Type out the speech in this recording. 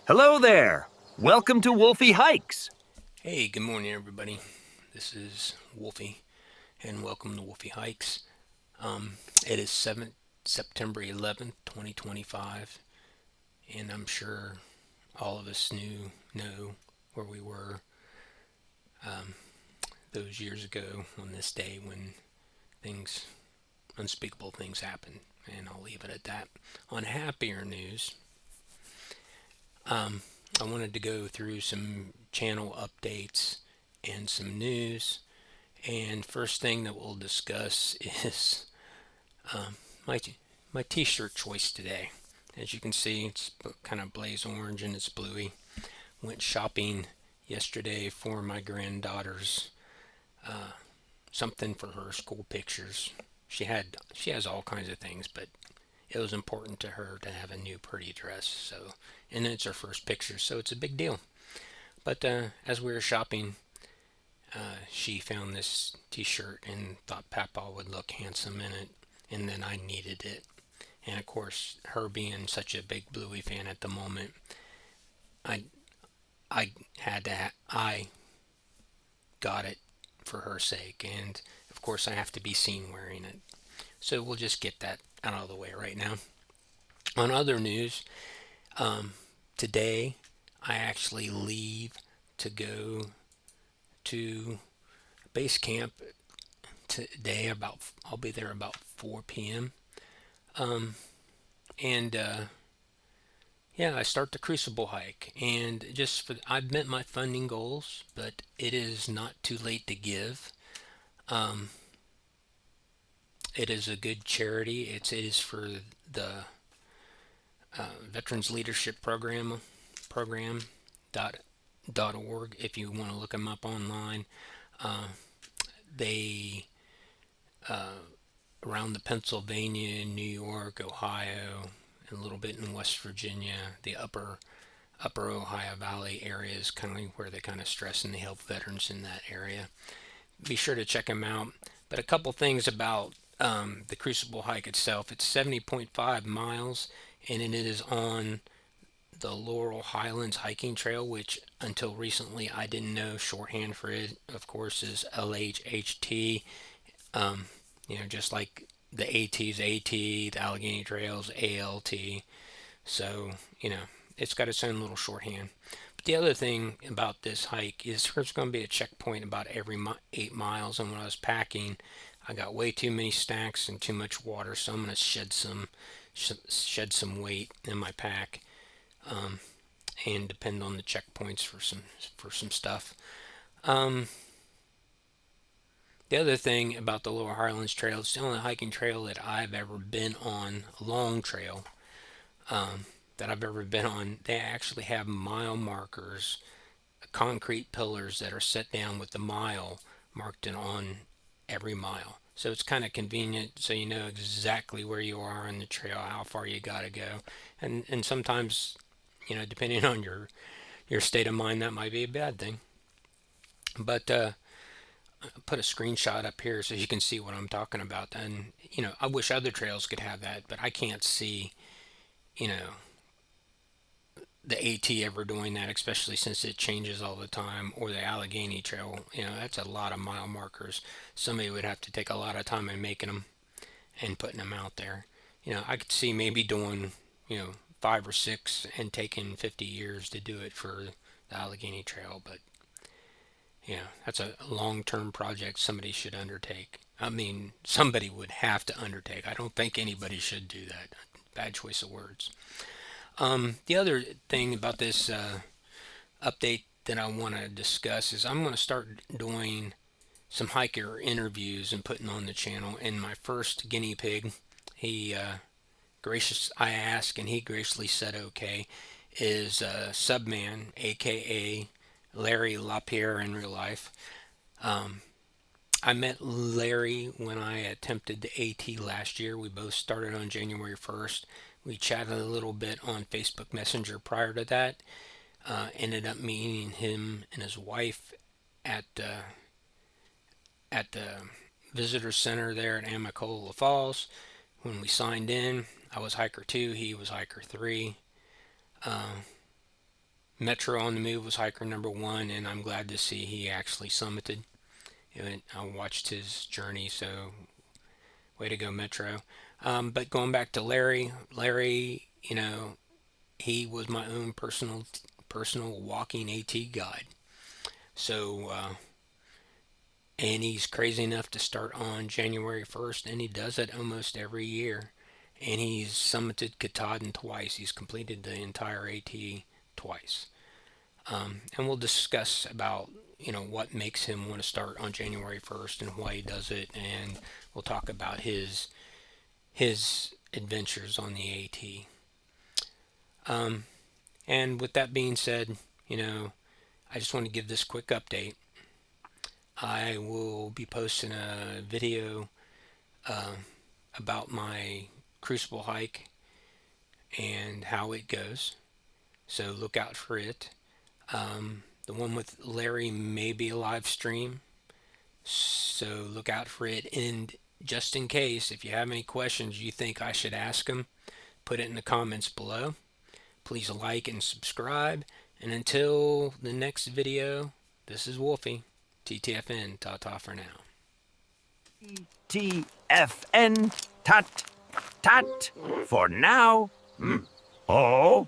Hello there. Welcome to Wolfie Hikes. Hey, good morning, everybody. This is Wolfie, and welcome to Wolfie Hikes. It is September 11th, 2025, and I'm sure all of us know where we were those years ago on this day when things, unspeakable things happened, and I'll leave it at that. On happier news, I wanted to go through some channel updates and some news. And first thing that we'll discuss is my my t-shirt choice today. As you can see, it's kind of blaze orange and it's bluey. Went shopping yesterday for my granddaughter's something for her school pictures. She has all kinds of things, but it was important to her to have a new pretty dress. So, and it's her first picture, so it's a big deal. But as we were shopping, she found this t-shirt and thought Papa would look handsome in it, and then I needed it. And of course, her being such a big Bluey fan at the moment, I I got it for her sake, and of course I have to be seen wearing it. So we'll just get that out of the way right now. On other news, today I actually leave to go to base camp today. I'll be there about 4 p.m. Um, and yeah, I start the Crucible hike, and I've met my funding goals, but it is not too late to give. Um, it is a good charity. It is for the Veterans Leadership Program dot org. If you want to look them up online, uh, they around the Pennsylvania, New York, Ohio, and a little bit in West Virginia, the upper Ohio Valley area is kind of where they kind of stress and they help veterans in that area. Be sure to check them out. But a couple things about the Crucible hike itself. It's 70.5 miles, and it is on the Laurel Highlands hiking trail, which until recently I didn't know. Shorthand for it, of course, is LHHT. Um, just like the AT's AT, the Allegheny Trails ALT. So, it's got its own little shorthand. But the other thing about this hike is there's going to be a checkpoint about every 8 miles. And when I was packing, I got way too many snacks and too much water, so I'm going to shed some weight in my pack, um, and depend on the checkpoints for some stuff. Um, The other thing about the Lower Highlands Trail, it's the only hiking trail that I've ever been on, a long trail that I've ever been on. They actually have mile markers, concrete pillars that are set down with the mile marked in on every mile. So it's kind of convenient, so you know exactly where you are on the trail, how far you got to go. And sometimes, depending on your state of mind, that might be a bad thing. But put a screenshot up here so you can see what I'm talking about. And I wish other trails could have that, but I can't see you know the AT ever doing that, especially since it changes all the time, or the Allegheny Trail. That's a lot of mile markers. Somebody would have to take a lot of time in making them and putting them out there. I could see maybe doing 5 or 6 and taking 50 years to do it for the Allegheny Trail, but that's a long-term project somebody should undertake. I mean, somebody would have to undertake. I don't think anybody should do that. Bad choice of words. The other thing about this update that I want to discuss is I'm going to start doing some hiker interviews and putting on the channel. And my first guinea pig, he I asked and he graciously said okay, is Subman, aka Larry LaPierre in real life. Um, I met Larry when I attempted the AT last year. We both started on January 1st. We chatted a little bit on Facebook Messenger prior to that. Ended up meeting him and his wife at the visitor center there at Amacola Falls. When we signed in, I was hiker 2, he was hiker 3. Uh, Metro on the Move was hiker number one, and I'm glad to see he actually summited. I watched his journey, so way to go, Metro. But going back to Larry, he was my own personal walking AT guide. So, and he's crazy enough to start on January 1st, and he does it almost every year. And he's summited Katahdin twice. He's completed the entire AT twice. And we'll discuss about what makes him want to start on January 1st and why he does it, and we'll talk about his adventures on the AT. And with that being said, I just want to give this quick update. I will be posting a video about my Crucible hike and how it goes, so look out for it. The one with Larry may be a live stream, so look out for it. And just in case, if you have any questions you think I should ask him, put it in the comments below. Please like and subscribe. And until the next video, this is Wolfie. TTFN. Ta-ta for now. TFN. Tut. Tut. For now. Oh.